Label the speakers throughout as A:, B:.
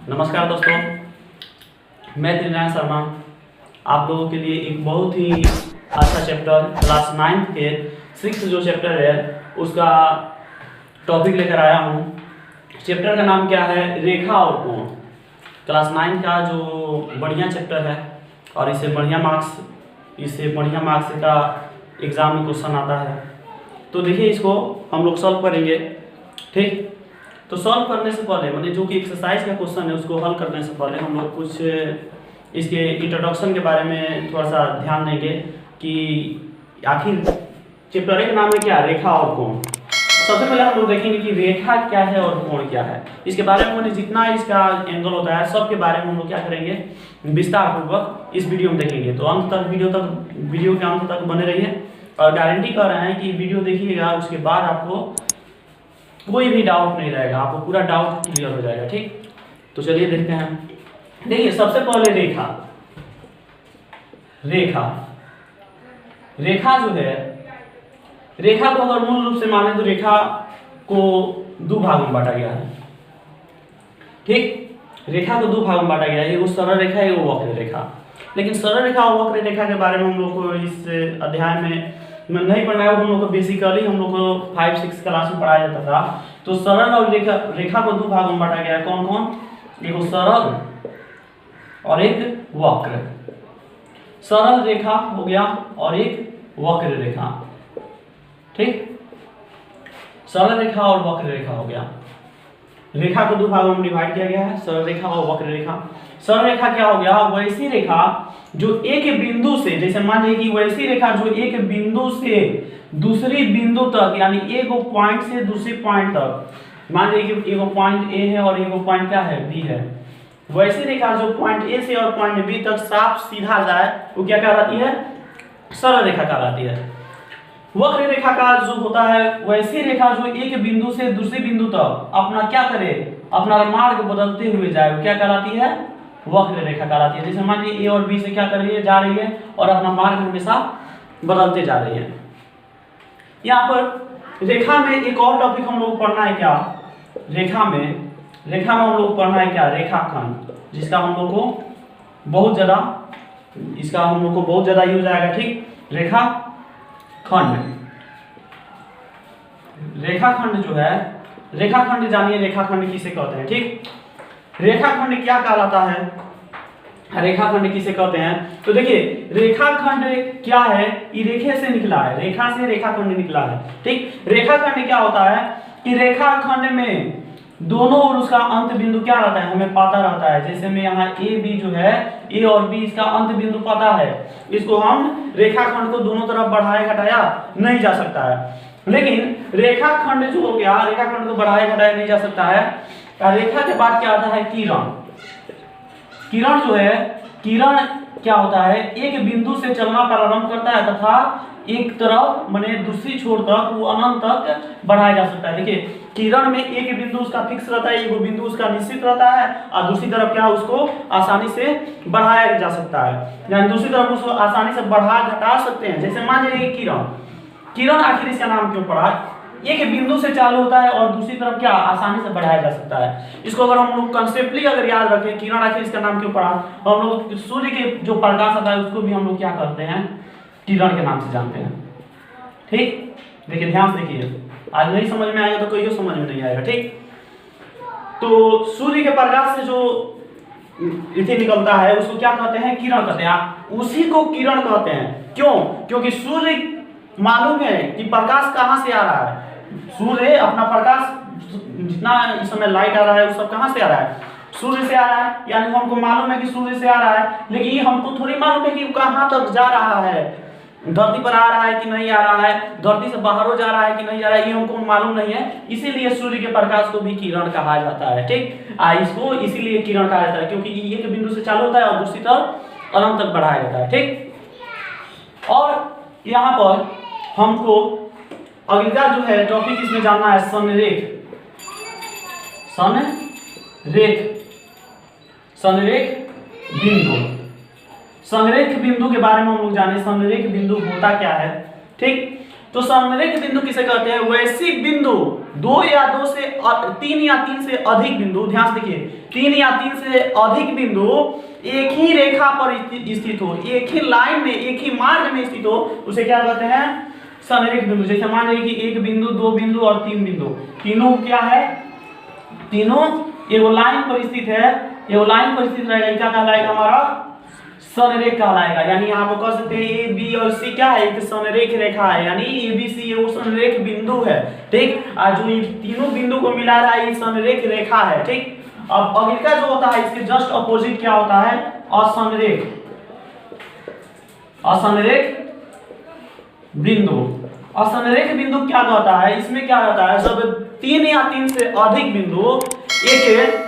A: नमस्कार दोस्तों, मैं त्रिनारायण शर्मा आप लोगों के लिए एक बहुत ही अच्छा चैप्टर क्लास 9 के 6 जो चैप्टर है उसका टॉपिक लेकर आया हूँ। चैप्टर का नाम क्या है? रेखा और कोण। क्लास 9 का जो बढ़िया चैप्टर है और इससे बढ़िया मार्क्स का एग्ज़ाम में क्वेश्चन आता है। तो देखिए, इसको हम लोग सॉल्व करेंगे। ठीक, तो सॉल्व करने से पहले मतलब जो कि एक्सरसाइज का क्वेश्चन है उसको हल करने से पहले हम लोग कुछ इसके इंट्रोडक्शन के बारे में थोड़ा सा ध्यान देंगे कि आखिर चैप्टर का नाम है क्या? रेखा और कोण। सबसे पहले हम लोग देखेंगे कि रेखा क्या है और कोण क्या है। इसके बारे में जितना इसका एंगल होता है सब के बारे में हम लोग क्या करेंगे, विस्तार पूर्वक इस वीडियो में देखेंगे। तो वीडियो के अंत तक बने रहिए और गारंटी कर रहे हैं कि वीडियो देखिएगा उसके बाद आपको कोई भी डाउट नहीं रहेगा, आपको पूरा डाउट क्लियर हो जाएगा। ठीक, तो चलिए देखते हैं। देखिए, सबसे पहले रेखा जो है, रेखा को अगर मूल रूप से माने तो रेखा को दो भाग में बांटा गया है। ठीक, रेखा को दो भाग में बांटा गया है, एगो सरल रेखा एगो वक्र रेखा। लेकिन सरल रेखा और वक्र रेखा के बारे में हम लोग को इस अध्याय में नहीं पढ़ना है। हम लोग को बेसिकली हम लोग को 5-6 क्लास में पढ़ाया जाता था। तो सरल और रेखा को दो भागों में बांटा गया है। कौन कौन? एक सरल और एक वक्र। सरल रेखा हो गया और एक वक्र रेखा। ठीक, सरल रेखा और वक्र रेखा हो गया। रेखा को दो भागों में डिवाइड किया गया है, सरल रेखा और वक्र रेखा। सरल रेखा क्या हो गया? वैसी रेखा जो एक बिंदु से, जैसे मान लीजिए कि वैसी रेखा जो एक बिंदु से दूसरी बिंदु तक, यानी एक पॉइंट से दूसरे पॉइंट तक, मान लीजिए कि एक पॉइंट ए है और एक पॉइंट क्या है? बी है। वैसी रेखा जो पॉइंट ए से और पॉइंट बी तक साफ सीधा जाए वो क्या कहलाती है? सरल रेखा कहलाती है। वक्र रेखा का जो होता है वैसी रेखा जो एक बिंदु से दूसरे बिंदु तक अपना क्या करे, अपना मार्ग बदलते हुए जाए, वो क्या कहलाती है? वक्र रेखा कहलाती है। जैसे मान लीजिए ए और बी से क्या कर रही है, जा रही है और अपना मार्ग हमेशा बदलते जा रही है। यहाँ पर रेखा में एक और टॉपिक हम लोग पढ़ना है क्या? रेखा में हम लोग पढ़ना है क्या? रेखाखंड, जिसका हम लोग को बहुत ज्यादा यूज आएगा। ठीक, रेखाखंड जो है, रेखाखंड जानिए रेखाखंड किसे कहते हैं। ठीक, रेखाखंड क्या कहलाता है, रेखाखंड किसे कहते हैं? तो देखिए, रेखाखंड क्या है? ये रेखे से निकला है, रेखा से रेखाखंड निकला है। ठीक, रेखाखंड क्या होता है कि रेखाखंड में दोनों और उसका अंत बिंदु क्या रहता है, हमें पता रहता है। जैसे में यहाँ ए बी जो है, ए और बी इसका अंत बिंदु पता है। इसको हम रेखाखंड को दोनों तरफ बढ़ाया घटाया नहीं जा सकता है। लेकिन रेखाखंड जो हो गया, रेखाखंड को बढ़ाया घटाया नहीं जा सकता है। रेखा के बाद क्या आता है? किरण जो है, किरण क्या होता है? एक बिंदु से चलना प्रारंभ करता है तथा एक तरफ माने दूसरी छोर तक वो अनंत तक बढ़ाया जा सकता है। देखिए, किरण में एक बिंदु उसका फिक्स रहता है, एक बिंदु उसका निश्चित रहता है और दूसरी तरफ क्या उसको आसानी से बढ़ाया जा सकता है, यानी दूसरी तरफ उसको आसानी से बढ़ा घटा सकते हैं। जैसे मान लीजिए किरण आखिर इसका नाम क्यों पड़ा? एक बिंदु से चालू होता है और दूसरी तरफ क्या आसानी से बढ़ाया जा सकता है। इसको अगर हम लोग कंसेप्टली अगर याद रखें, किरण आखिर इसका नाम क्यों पड़ा? हम लोग सूर्य के जो प्रकाश आता है उसको भी हम लोग क्या करते हैं? किरण के नाम से जानते हैं। ठीक, देखिए ध्यान से देखिए, आज नहीं समझ में आएगा तो कहियो समझ में नहीं आएगा। ठीक, तो सूर्य के प्रकाश से जो इथे निकलता है उसको क्या कहते हैं? किरण कहते हैं। उसी को किरण कहते हैं। क्यों? क्योंकि सूर्य मालूम है कि प्रकाश कहाँ से आ रहा है। सूर्य अपना प्रकाश जितना इस समय लाइट आ रहा है वो सब कहाँ से आ रहा है? सूर्य से आ रहा है, यानी हमको मालूम है कि सूर्य से आ रहा है। लेकिन ये हमको थोड़ी मालूम है कि कहाँ तक जा रहा है, धरती पर आ रहा है कि नहीं आ रहा है, धरती से बाहर जा रहा है कि नहीं जा रहा है, ये हमको मालूम नहीं है। इसीलिए सूर्य के प्रकाश को भी किरण कहा जाता है। ठीक, इसको इसीलिए किरण कहा जाता है क्योंकि ये एक बिंदु से चालू होता है और दूसरी तरफ अनंत तक बढ़ाया जाता है। ठीक, और यहाँ पर हमको अगला जो है टॉपिक इसमें जानना है संरेख बिंदु। संरेख बिंदु के बारे में हम लोग जाने। संरेख बिंदु होता क्या है? ठीक, तो समरेख बिंदु किसे कहते हैं? वैसी बिंदु दो या दो से तीन या तीन से अधिक बिंदु, ध्यान से देखिए, तीन या तीन से अधिक बिंदु एक ही रेखा पर स्थित हो, एक ही लाइन में, एक ही मार्ग में स्थित हो, उसे क्या कहते हैं? समरेख बिंदु। जैसे मान लीजिए कि एक बिंदु, दो बिंदु और तीन बिंदु, तीनों क्या है? तीनों एगो लाइन पर स्थित है, एगो लाइन पर स्थित रहेगा, क्या कहलाएगा? हमारा समरेख कहलाएगा। यानी यहाँ पर कह सकते हैं ए बी और सी क्या है? एक समरेख रेखा है, यानी ए बी सी वो समरेख बिंदु है, ठीक। और जो तीनों बिंदु को मिला रहा है ये समरेख रेखा है, ठीक। अब अगले का जो होता है इसके जस्ट अपोजिट क्या होता है? असमरेख, असमरेख बिंदु। असमरेख बिंदु क्या कहता है? इसमें क्या रहता है? जब तीन या तीन से अधिक बिंदु एक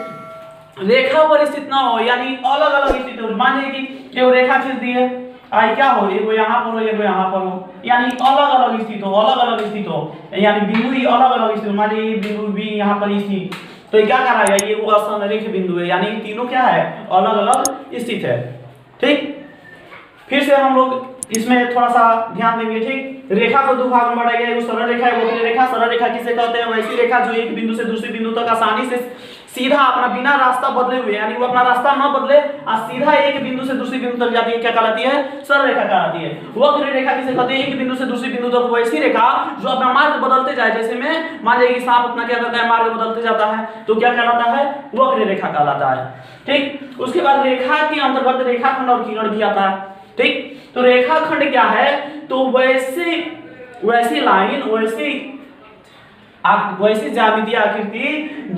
A: रेखा पर स्थित ना हो, यानी अलग अलग स्थित हो। मान लीजिए कि वो रेखा खींच दी है, आई क्या हो? एगो यहाँ पर हो, एगो यहाँ पर हो, यानी अलग अलग स्थित हो, अलग अलग स्थित हो, यानी बिंदु ही अलग अलग स्थित हो। मान लीजिए बिंदु बी यहाँ पर स्थित, तो ये क्या कराएगा? ये वो असमरेख बिंदु है, यानी तीनों क्या है? अलग अलग स्थित है, ठीक। फिर से हम लोग इसमें थोड़ा सा ध्यान देंगे, ठीक। रेखा को दो भाग में बांटा गया है, सरल रेखा है, वक्र रेखा। सरल रेखा किसे कहते हैं? वैसी रेखा जो एक बिंदु से दूसरे बिंदु तक आसानी से सीधा अपना बिना रास्ता बदले हुए, यानी वो अपना रास्ता न बदले और सीधा एक बिंदु से दूसरे बिंदु तक जाती है, क्या कहलाती है? सरल रेखा कहलाती है। वक्र रेखा किसे कहते हैं? एक बिंदु से दूसरे बिंदु तक वैसी रेखा जो अपना मार्ग बदलते जाए, जैसे में मान लीजिए कि सांप अपना क्या करता है? मार्ग बदलते जाता है, तो क्या कहलाता है? वक्र रेखा कहलाता है, ठीक। उसके बाद रेखा के अंतर्गत रेखाखंड और किरण भी आता है, ठीक। तो रेखाखंड क्या है? तो वैसी लाइन, वैसी ज्यामितीय आकृति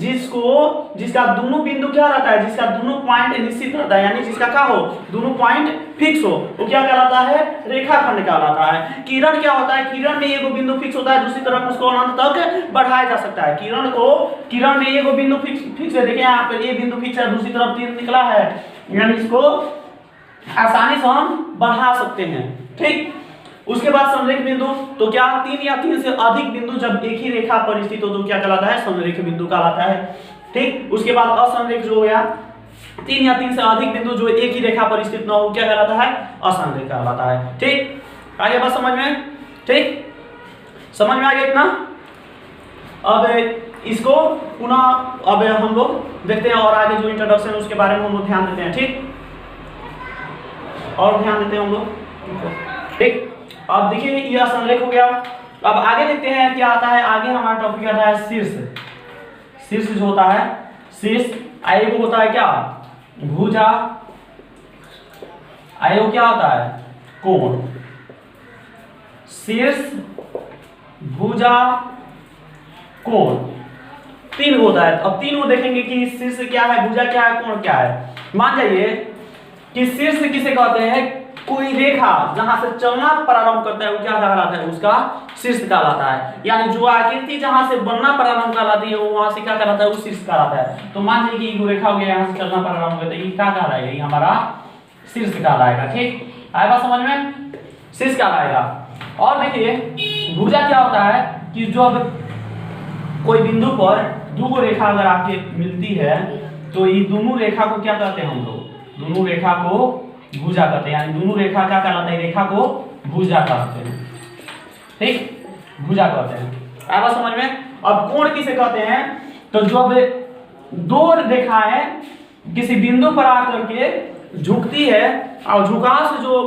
A: जिसका दोनों बिंदु क्या रहता है? जिसका दोनों पॉइंट निश्चित रहता है, यानी जिसका क्या हो? दोनों पॉइंट फिक्स हो, वो क्या कहलाता है? रेखाखंड कहलाता है। किरण क्या होता है? किरण में एगो बिंदु फिक्स होता है, दूसरी तरफ उसको अनंत तक बढ़ाया जा सकता है। किरण में एगो बिंदु फिक्स है, देखिए यहाँ पे ये बिंदु फिक्स है, दूसरी तरफ तीर निकला है, यानी इसको आसानी से हम बढ़ा सकते हैं, ठीक। उसके बाद समरेख बिंदु, तो क्या? तीन या तीन से अधिक बिंदु जब एक ही रेखा पर स्थित हो तो क्या कहलाता है? समरेख बिंदु कहलाता है, ठीक। उसके बाद असमरेख जो हो गया, तीन या तीन से अधिक बिंदु जो एक ही रेखा पर स्थित ना हो, क्या कहलाता है? असमरेख कहलाता है, ठीक। आगे बात समझ में, ठीक। समझ में आ गया इतना? अब इसको पुनः अब हम लोग देखते हैं और आगे जो इंट्रोडक्शन है उसके बारे में हम लोग ध्यान देते हैं, ठीक। और ध्यान देते हैं हम लोग, ठीक। अब देखिए ये असमरेख हो गया। अब आगे देखते हैं क्या आता है। आगे हमारा टॉपिक आता है शीर्ष। शीर्ष जो होता है, शीर्ष आयोग होता है क्या? भुजा। आयोग क्या होता है? कोण। शीर्ष, भुजा, कोण, तीन होता है। अब तीन को देखेंगे कि शीर्ष क्या है, भुजा क्या है, कोण क्या है। मान जाइए कि शीर्ष किसे कहते हैं? कोई रेखा जहां से चलना प्रारंभ करता है वो क्या कहलाता है? उसका शीर्ष कहलाता है। यानी जो आकृति जहां से बनना प्रारंभ कहलाती है वो वहां से क्या कहलाता है? वो शीर्ष कहलाता है। तो मान लीजिए कि रेखा हो गया, यहाँ से चलना प्रारंभ करता है, ये क्या कहलाएगा? ये हमारा शीर्ष कहलाएगा, ठीक। आएगा समझ में? शीर्ष कहलाएगा। और देखिए भुजा क्या होता है कि जो कोई बिंदु पर दो रेखा अगर आके मिलती है तो ये दोनों रेखा को क्या कहते हैं हम लोग? दोनों रेखा को भुजा कहते हैं। यानी दोनों रेखा क्या कहलाता है? रेखा को भुजा कहते हैं, ठीक। भुजा कहते हैं। आया समझ में? अब कोण किसे कहते हैं? तो जो दो रेखाएं किसी बिंदु पर आकर के झुकती है और झुकाव से जो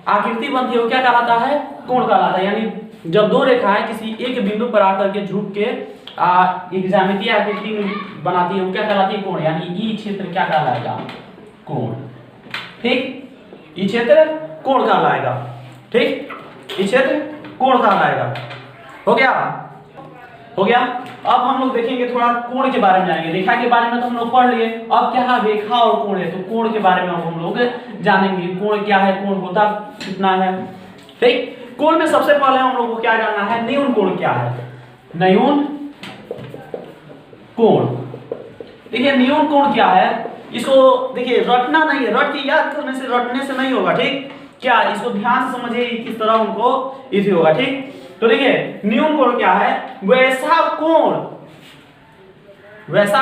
A: आकृति बनती है वो क्या कहलाता है? कोण कहलाता है। यानी जब दो रेखाएं किसी एक बिंदु पर आकर के झुक के एक ज्यामितीय आकृति बनाती है वो क्या कहलाती है? कोण। यानी ई क्षेत्र क्या कहलाएगा? कोण, ठीक। ये क्षेत्र कोण कहलाएगा, ठीक। ये क्षेत्र कोण कहलाएगा। हो गया? हो गया। अब हम लोग देखेंगे थोड़ा कोण के बारे में जाएंगे। रेखा के बारे में तो हम लोग पढ़ लिए, अब क्या है? रेखा और कोण है, तो कोण के बारे में हम लोग जानेंगे। कोण क्या है, कोण होता कितना है, ठीक। कोण में सबसे पहले हम लोग को क्या जानना है? न्यून कोण क्या है? न्यून कोण। देखिए न्यून कोण क्या है, इसको देखिए रटना नहीं है, रट के याद करने से रटने से नहीं होगा, ठीक। क्या इसको ध्यान से समझिए, किस तरह उनको इजी होगा, ठीक। तो देखिए न्यून कोण क्या है? वैसा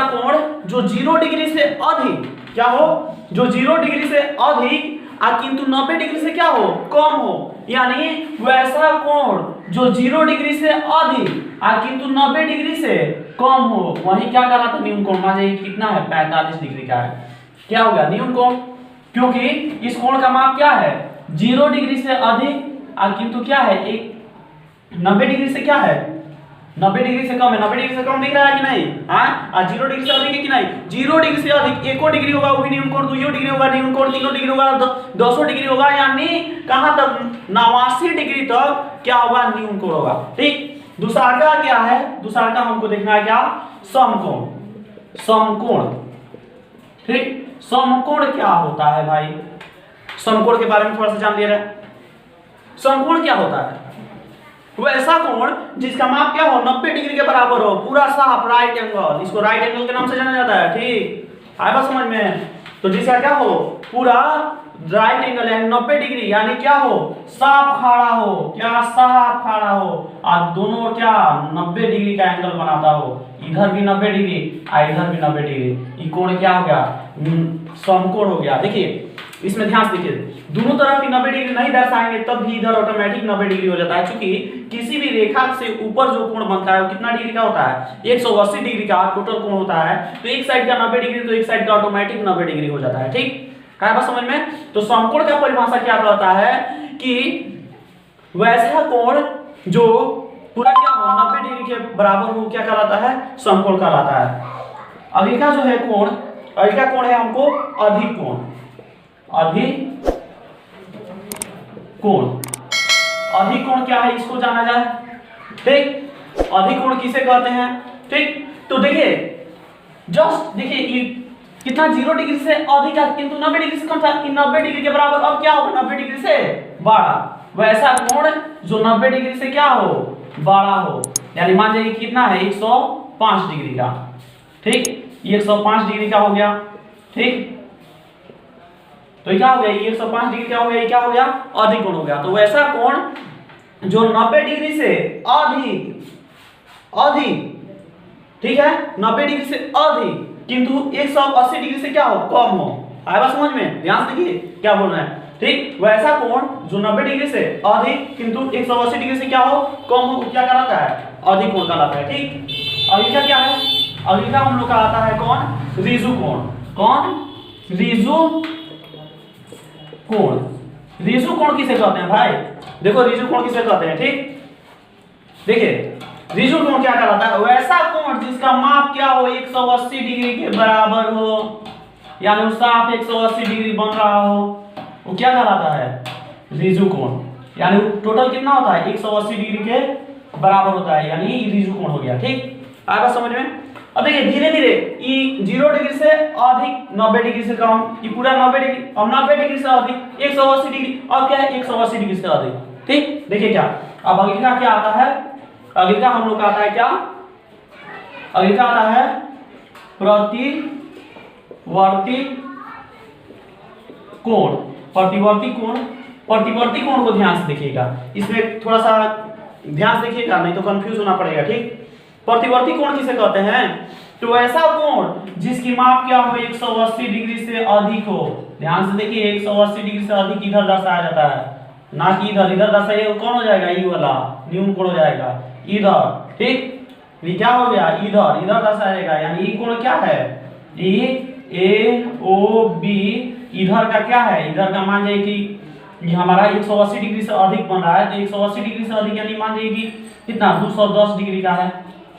A: कोण जो 0 डिग्री से अधिक क्या हो, जो 0 डिग्री से अधिक किंतु 90 डिग्री से क्या हो, कम हो। यानी वैसा कोण जो 0 डिग्री से अधिक किंतु 90 डिग्री से कम हो, वही क्या कहलाता है, न्यून कोण। मान लीजिए कितना है, 45 डिग्री का है, क्या हो गया, न्यून कोण। क्योंकि इस कोण का माप क्या है, 0 डिग्री से अधिक किंतु क्या है, 90 डिग्री से क्या है, 90 डिग्री से कम है। 90 डिग्री से कम दिख रहा है कि नहीं, हाँ। 0 डिग्री से अधिक है कि नहीं, 0 डिग्री से अधिक 1 डिग्री होगा वो भी न्यून कोण, 2 डिग्री होगा न्यून कोण, 3 डिग्री होगा, 200 डिग्री होगा। यानी कहां तक, 89 डिग्री तक क्या होगा, न्यून कोण होगा। ठीक। दूसरा क्या है, दूसरा हमको देखना है क्या, समकोण। समकोण, ठीक। समकोण क्या होता है भाई, समकोण के बारे में थोड़ा सा जान लिया जाए। समकोण क्या होता है, वैसा कोण जिसका माप क्या हो, 90 डिग्री के बराबर हो, पूरा साफ राइट एंगल, इसको राइट एंगल के नाम से जाना जाता है। ठीक, आया बात समझ में। तो जिसका क्या हो, पूरा राइट एंगल यानी 90 डिग्री, यानी क्या हो, साफ खड़ा हो, क्या साफ खड़ा हो, और दोनों क्या 90 डिग्री का एंगल बनाता हो, इधर भी 90 डिग्री इधर भी 90 डिग्री, ये कोण क्या हो गया, समकोण हो गया। देखिए इसमें ध्यान से देखिए, दोनों तरफ की 90 डिग्री नहीं दर्शाएंगे तब भी इधर ऑटोमेटिक 90 डिग्री हो जाता है। क्योंकि किसी भी रेखा से ऊपर जो कोण बनता है वो कितना डिग्री का होता है, 180 डिग्री का टोटल कोण होता है। तो एक साइड का 90 डिग्री तो एक साइड का ऑटोमेटिक 90 डिग्री हो जाता है। ठीक है, बात समझ में। तो समकोण का परिभाषा क्या कहता है कि वैसा कोण जो पूरा क्या हो, 90 डिग्री के बराबर हो, क्या कहलाता है, समकोण कहलाता है। अगली का जो है कोण, अगली का कोण है हमको अधिक कोण। अधिक कोण, अधिक कोण क्या है, इसको जाना जाए। ठीक, अधिक कोण किसे कहते हैं। ठीक, तो देखिए जस्ट देखिए कितना 0 डिग्री से अधिक है किंतु 90 डिग्री से कम था, 90 डिग्री के बराबर। अब क्या होगा, 90 डिग्री से बड़ा, वैसा कोण जो 90 डिग्री से क्या हो, बड़ा हो। यानी मान लीजिए कितना है, 105 डिग्री का। ठीक, ये 105 डिग्री का हो गया। ठीक, तो ये क्या हो गया, ये 105 डिग्री क्या हो गया, ये क्या हो गया, अधिक कोण हो गया। तो वैसा कोण जो 90 डिग्री से अधिक, ठीक है, 90 डिग्री से अधिक किंतु 180 डिग्री से क्या हो, कम हो। आया बात समझ में, ध्यान से देखिए क्या बोल रहे हैं। ठीक, वैसा कोण जो 90 डिग्री से अधिक किंतु 180 डिग्री से क्या हो, कम हो, क्या कहलाता है, अधिक कोण कहलाता है। ठीक, अगली का क्या है, अगली का हम लोग का आता है कौन, रिजु कोण। कौन, रिजु कोण। रिजु कोण किसे कहते हैं भाई, देखो रिजु कोण किसे कहते हैं। ठीक, देखिए रिजु कोण क्या कहलाता है, वैसा कोण जिसका माप क्या हो, 180 डिग्री के बराबर हो, यानी साफ 180 डिग्री बन रहा हो, वो क्या कहलाता है, रिजु कोण। यानी टोटल कितना होता है, 180 डिग्री के बराबर होता है, यानी ये रिजु कोण हो गया। ठीक, आया बात समझ में। अब देखिए धीरे धीरे ये 0 डिग्री से अधिक, 90 डिग्री से कम, ये पूरा 90 डिग्री, अब 90 डिग्री से अधिक 180 डिग्री, अब क्या है 180 डिग्री से अधिक। ठीक, देखिए क्या, अब अगली का क्या आता है, अगली का हम लोग का आता है क्या, अगली का आता है प्रतिवर्ती कोण। प्रतिवर्ती कोण, प्रतिवर्ती कोण को ध्यान से देखिएगा, इसमें थोड़ा सा ध्यान से देखिएगा नहीं तो कंफ्यूज होना पड़ेगा। ठीक, प्रतिवर्ती कोण किसे कहते हैं, तो ऐसा कोण जिसकी माप क्या हो, 180 डिग्री से अधिक हो। ध्यान से देखिए 180 डिग्री से अधिक इधर दर्शाया जाता है, ना कि इधर, इधर दर्शाइए कौन हो जाएगा, ये वाला न्यून कोण हो जाएगा इधर। ठीक, ये क्या हो गया, इधर, इधर दर्शाएगा, यानी ये कोण क्या है, ए ओ बी, इधर का क्या है, इधर का मान जाइए कि ये हमारा 180 डिग्री से अधिक बन रहा है, तो 180 डिग्री से अधिक यानी मान जाइए कि कितना 210 डिग्री का है,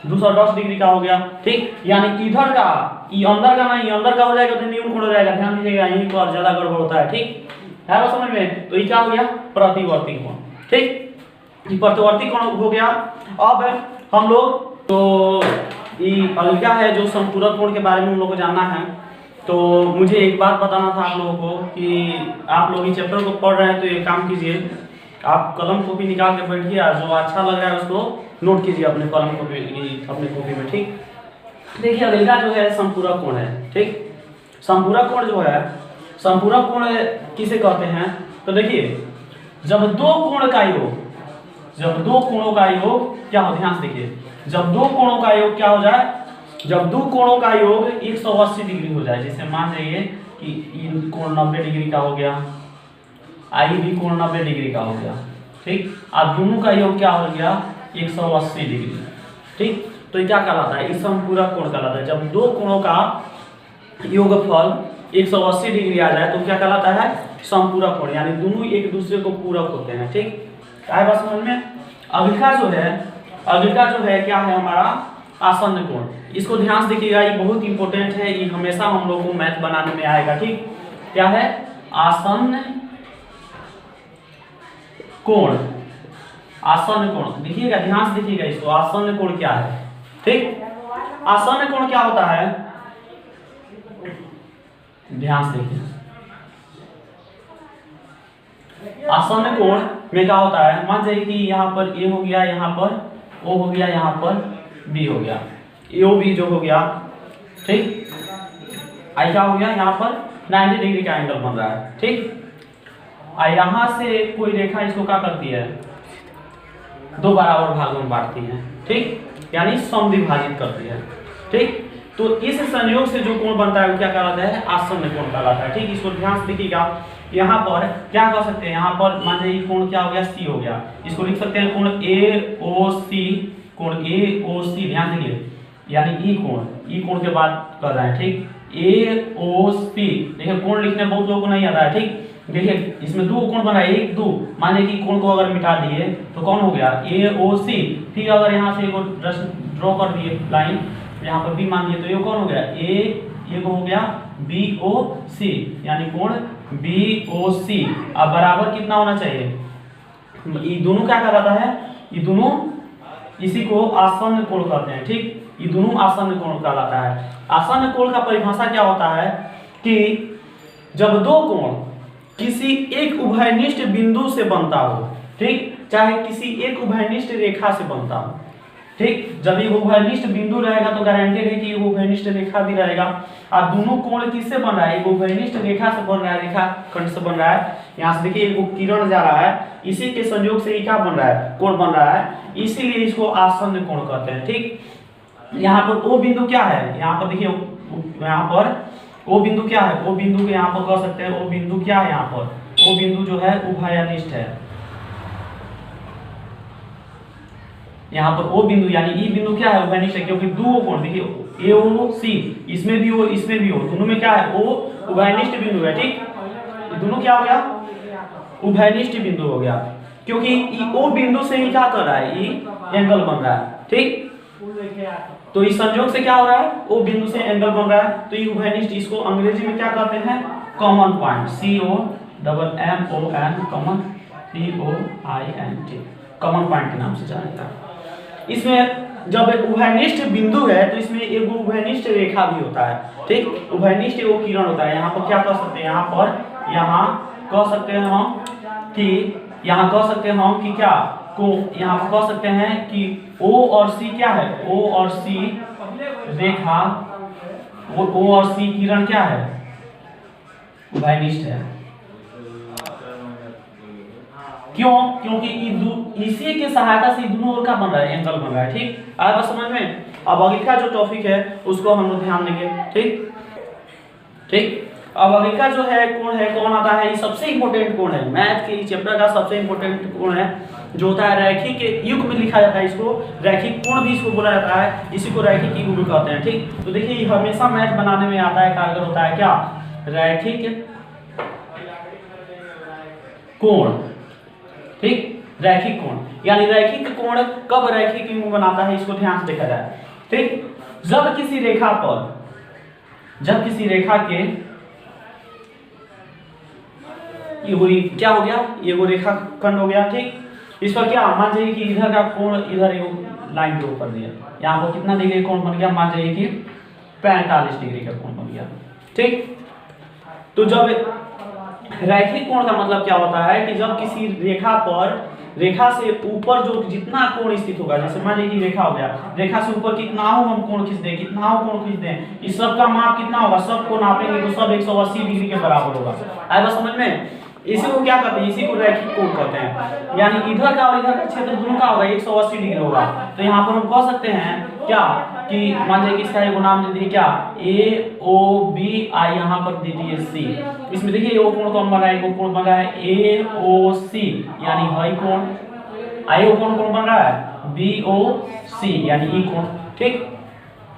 A: 210 डिग्री का हो गया। ठीक, यानी इधर का, ये अंदर का नहीं, अंदर का हो जाएगा तो न्यून कोण हो जाएगा। ध्यान दीजिएगा यहीं पर ज्यादा गड़बड़ होता है। ठीक है, बात समझ में। तो ये क्या हो गया, प्रतिवर्ती कोण। ठीक, ये प्रतिवर्ती कोण हो गया। अब हम लोग तो ये अगला है जो संपूरक कोण के बारे में हम लोग को जानना है। तो मुझे एक बात बताना था आप लोगों को कि आप लोग इस चैप्टर को पढ़ रहे हैं तो ये काम कीजिए, आप कलम कॉपी निकाल के बैठिए, जो अच्छा लग रहा है उसको नोट कीजिए अपने कलम कॉपी, अपने कॉपी में। ठीक, देखिए अगला जो है संपूरक कोण है। ठीक, संपूरक कोण जो है, संपूरक कोण किसे कहते हैं, तो देखिए जब दो कोण का योग, जब दो कोणों का योग क्या हो, ध्यान से देखिए, जब दो कोणों का योग क्या हो जाए, जब दो कोणों का योग 180 डिग्री हो जाए, जैसे मान लीजिए कि इन कोण 90 डिग्री का हो गया, आई भी कोण 90 डिग्री का हो गया, ठीक। अब दोनों का योग क्या हो गया 180 डिग्री, ठीक। तो ये क्या कहलाता है, इस समपूरक कोण कहलाता है। जब दो कोणों का योगफल 180 डिग्री आ जाए तो क्या कहलाता है, समपूरक कोण, यानी दोनों एक दूसरे को पूरक होते हैं, ठीक। आए बात समझ में। अगला जो है क्या है हमारा आसन्न कोण। इसको ध्यान से देखिएगा, ये बहुत इंपॉर्टेंट है, ये हमेशा हम लोग को मैथ बनाने में आएगा, ठीक। क्या है आसन्न कोण, आसन्न कोण देखिएगा, ध्यान से देखिएगा इसको, आसन्न कोण क्या है, ठीक। आसन्न कोण क्या होता है, ध्यान से देखिए, आसन्न कोण में क्या होता है, मान जाइए कि यहाँ पर ए हो गया, यहाँ पर ओ हो गया, यहाँ पर बी हो गया, ए ओ बी जो हो गया, ठीक। आई क्या हो गया, यहाँ पर 90 डिग्री का एंगल बन रहा है, ठीक। आई यहाँ से कोई रेखा इसको क्या करती है, दो बराबर भागों में बांटती है, ठीक, यानी समविभाजित करती है, ठीक। तो इस संयोग से जो कोण बनता है वो क्या कहलाता है, आसन्न कोण कहलाता है, ठीक। इसको ध्यान से देखिएगा, यहाँ पर क्या कर सकते हैं, यहाँ पर मान लीजिए कोण क्या हो गया, सी हो गया, इसको लिख सकते हैं कोण ए ओ सी, कोण ए ओ सी, ध्यान दीजिए, यानी ई कोण के बाद कर रहे हैं, ठीक। ए ओ सी, देखिए कोण लिखने बहुत लोगों को नहीं आता है, ठीक। देखिए इसमें दो कोण बना है, एक दो, मान लीजिए कि कोण को अगर मिटा दिए तो कौन हो गया, ए ओ सी। फिर अगर यहाँ से ड्रॉ कर दिए लाइन, यहाँ पर बी मान दिए तो ये कौन हो गया, ये हो गया बी ओ सी, यानी कोण बी ओ सी। अब बराबर कितना होना चाहिए, ये दोनों क्या कहलाता है, ये दोनों इसी को आसन्न कोण कहते हैं, ठीक। ये दोनों आसन्न कोण कहलाता है। आसन्न कोण का परिभाषा क्या होता है कि जब दो कोण किसी एक उभयनिष्ठ बिंदु से बनता हो, ठीक, चाहे किसी एक उभयनिष्ठ रेखा से बनता हो, ठीक। जब ये उभयनिष्ठ बिंदु रहेगा तो गारंटेड है कि ये उभयनिष्ठ रेखा भी रहेगा। और दोनों कोण किससे बन रहा है, एक उभयनिष्ठ रेखा से बन रहा है, रेखा खंड से बन रहा है। यहाँ से देखिए एक किरण जा रहा है, इसी के संयोग से ये क्या बन रहा है, कोण बन रहा है, इसीलिए इसको आसन्न कोण कहते हैं, ठीक। यहाँ पर ओ बिंदु क्या है, यहाँ पर देखिए, यहाँ पर ओ बिंदु क्या है, ओ बिंदु को यहाँ पर कह सकते हैं, ओ बिंदु क्या है, यहाँ पर ओ बिंदु जो है उभयनिष्ठ है। यहाँ पर ओ बिंदु यानी ई बिंदु क्या है, उभयनिष्ठ है, क्योंकि दो कोण देखिए ए ओ सी, इसमें भी हो इसमें भी हो, दोनों में क्या है, ओ उभयनिष्ठ बिंदु है, ठीक। दोनों क्या हो गया, उभयनिष्ठ बिंदु हो गया, क्योंकि ओ बिंदु से ही क्या कर रहा है, ई एंगल बन रहा है, ठीक। तो इस संयोग से क्या हो रहा है, ओ बिंदु से एंगल बन रहा है, तो ये उभयनिष्ठ, इसको अंग्रेजी में क्या कहते हैं, common point, COMMON, common POINT, common point के नाम से जाना जाता है। इसमें जब उभयनिष्ठ बिंदु है तो इसमें एक उभयनिष्ठ रेखा भी होता है, ठीक। उभयनिष्ठ वो किरण होता है। यहाँ पर क्या कह सकते हैं, यहाँ कह सकते हैं हम कि क्या को, यहाँ पर कह सकते हैं कि O और C क्या है, O और C रेखा, O और C किरण क्या है, उभयनिष्ठ है। क्यों, क्योंकि इसी के सहायता से दोनों ओर का बन रहा है, एंगल बन रहा है, ठीक। आया बात समझ में। अब आगे का जो टॉपिक है उसको हम लोग ध्यान देंगे, ठीक। अब आगे का जो है कोण है, कौन आता है, ये सबसे इंपॉर्टेंट कोण है, मैथ के चैप्टर का सबसे इंपॉर्टेंट कोण है, जो होता है रैखिक युग में लिखा जाता है, इसको रैखिक कोण भी इसको बोला जाता है, इसी को रैखिक युग कहते हैं, ठीक। तो देखिए हमेशा मैथ बनाने में आता है, कारगर होता है क्या, रैखिक कोण, ठीक। रैखिक कोण यानी रैखिक कोण कब रैखिक युग बनाता है, इसको ध्यान से देखा जाए, ठीक। जब किसी रेखा के ये क्या हो गया, ये वो रेखा खंड हो गया, ठीक। इस पर क्या मान जाइए कि इधर का कोण इधर लाइन ड्रॉ कर दिया, यहाँ पर कितना डिग्री कोण बन गया, मान जाइए कि 45 डिग्री का कोण बन गया, ठीक। तो जब रैखिक कोण का मतलब क्या होता है कि जब किसी रेखा से ऊपर जो जितना कोण स्थित होगा, जैसे मान लीजिए रेखा हो गया, रेखा से ऊपर कितना हो हम कोण खींच दें, इस सब का माप कितना होगा, सब को नापेंगे तो सब 180 डिग्री के बराबर होगा। आएगा समझ में। इसी को क्या कहते हैं, इसी को रैखिक कोण कहते हैं। यानी इधर का और इधर का क्षेत्र दोनों का होगा 180 डिग्री होगा। तो यहाँ पर हम कह सकते हैं क्या कि मान लीजिए इसका एक नाम दे दिए क्या, ए ओ बी, आई यहाँ पर दे दिए सी। इसमें देखिए ये कोण कौन बन रहा है, कोण बन रहा है ए ओ सी यानी हाई कोण। आई कोण कौन बन रहा है, बी ओ सी यानी ई कोण। ठीक,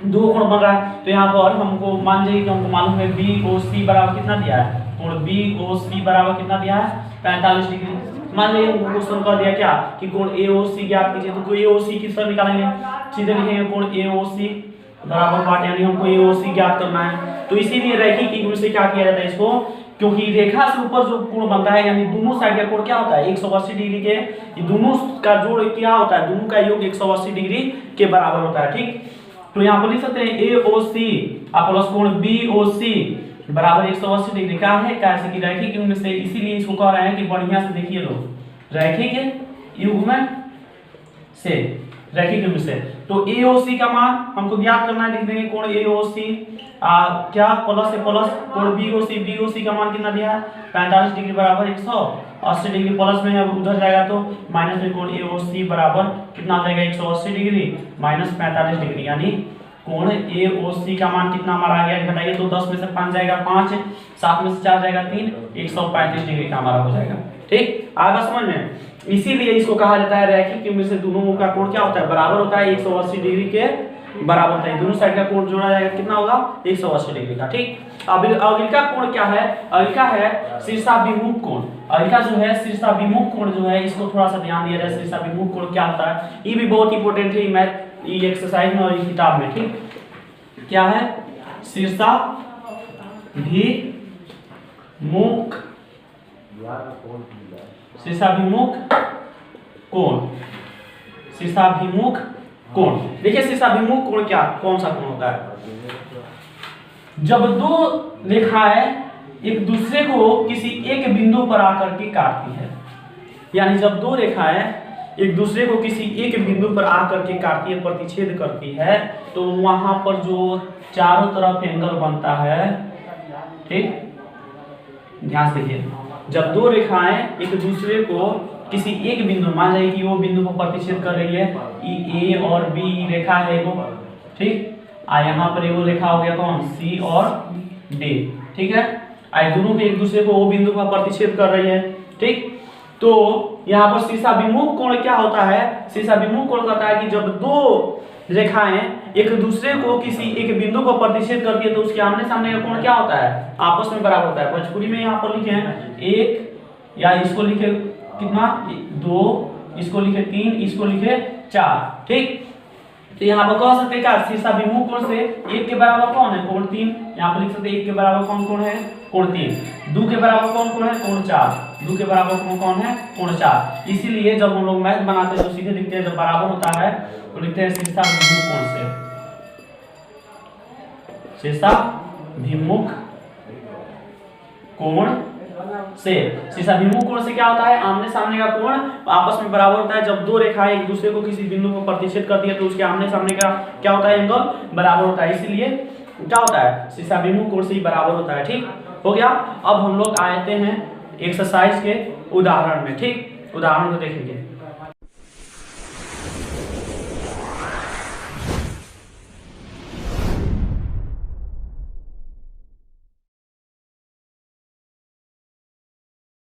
A: दो कोण बन रहा है। तो यहाँ पर हमको मान लीजिए कि हमको मालूम है बी ओ सी बराबर कितना दिया है, कोण बी ओ सी बराबर कितना दिया है 45 डिग्री। मान लीजिए हमको क्वेश्चन कर दिया क्या कि कोण ए ओ सी ज्ञात कीजिए, तो ए ओ सी किस तरह निकालेंगे, सीधे लिखेंगे कोण ए ओ सी बराबर पार्ट, यानी हमको ए ओ सी ज्ञात करना है। तो इसीलिए रैखिक युग्म से क्या किया जाता है इसको, क्योंकि रेखा से ऊपर जो कोण बनता है यानी दोनों साइड का कोण क्या होता है 180 डिग्री के, ये दोनों का जोड़ क्या होता है, दोनों का योग 180 डिग्री के बराबर होता है। ठीक, तो यहाँ पर लिख सकते हैं ए ओ सी प्लस कोण बी ओ सी बराबर 180 डिग्री का है, कैसे कि रैखिक युग्म से। इसीलिए इसको कह रहे हैं कि बढ़िया से देखिए लोग, रैखिक युग्म से, रैखिक युग्म से। तो ए ओ सी का मान हमको ज्ञात करना है, लिख देंगे कोण ए ओ सी क्या प्लस से प्लस कोण बी ओ सी का मान कितना दिया है 45 डिग्री बराबर 180 डिग्री, प्लस में अब उधर जाएगा तो माइनस में कोण ए ओ सी बराबर कितना आ जाएगा 180 डिग्री माइनस 45 डिग्री, यानी कोण ए ओ सी का मान कितना हमारा आ गया, घटाइए तो 10 में से 5 जाएगा 5, 7 में से 4 जाएगा 3, 135 डिग्री का हमारा हो जाएगा। ठीक, आगे समझ में। इसीलिए इसको कहा जाता है रैखिक युग्म से दोनों का कोण क्या होता है, बराबर होता है, 180 डिग्री के बराबर होता है। दोनों साइड का कोण जोड़ा जाएगा कितना होगा 180 डिग्री का। ठीक, अब अगला कोण क्या है, अगला है शीर्षाभिमुख कोण। अगला जो है शीर्षाभिमुख कोण जो है, इसको थोड़ा सा ध्यान दिया जाए। शीर्षाभिमुख कोण क्या होता है, ये भी बहुत इंपॉर्टेंट है मैथ ये एक्सरसाइज में और इस किताब में। ठीक, क्या है शीर्षाभिमुख कोण, शीर्षाभिमुख कोण। देखिए शीर्षाभिमुख कोण क्या, कौन सा कोण होता है, जब दो रेखाएं एक दूसरे को किसी एक बिंदु पर आकर के काटती है। यानी जब दो रेखाएं एक दूसरे को किसी एक बिंदु पर आकर के काटती है, प्रतिच्छेद करती है, तो वहां पर जो चारों तरफ एंगल बनता है। ठीक, ध्यान से देखिए, जब दो रेखाएं एक दूसरे को किसी एक बिंदु, मान जाए कि वो बिंदु को प्रतिच्छेद कर रही है, ए और बी रेखा है वो। ठीक, यहाँ पर एगो रेखा हो गया कौन, सी और डी। ठीक है, दोनों के एक दूसरे को वो बिंदु पर प्रतिच्छेद कर रही है। ठीक, तो यहाँ पर शीर्षाभिमुख कोण क्या होता है, शीर्षाभिमुख कोण कहता है कि जब दो रेखाएं एक दूसरे को किसी एक बिंदु पर प्रतिच्छेद करती है तो उसके आमने सामने का कोण क्या होता है, आपस में बराबर होता है। भोजपुरी में यहाँ पर लिखे हैं 1, या इसको लिखे कितना 2, इसको लिखे 3, इसको लिखे 4। ठीक, तो यहाँ पर कह सकते हैं क्या, शीर्षाभिमुख कोण से 1 के बराबर कौन है, कोण 3। यहाँ पर लिख सकते हैं 1 के बराबर कौन कोण है, कोण 3। 2 के बराबर कौन कोण है, कोण 4। 2 के बराबर कौन है, कोण 4। इसीलिए जब हम लोग मैथ बनाते हैं तो सीधे लिखते हैं, जब बराबर होता है तो लिखते हैं शीर्षाभिमुख कोण से, शीर्षाभिमुख कोण से। शीर्षाभिमुख कोण से क्या होता है, आमने सामने का कोण आपस में बराबर होता है। जब दो रेखाएं एक दूसरे को किसी बिंदु पर प्रतिच्छेद करती है तो उसके आमने सामने का क्या होता है, एंगल बराबर होता है। इसीलिए क्या होता है, शीर्षाभिमुख कोण से ही बराबर होता है। ठीक हो गया। अब हम लोग आते हैं एक्सरसाइज के उदाहरण में। ठीक, उदाहरण को देखेंगे।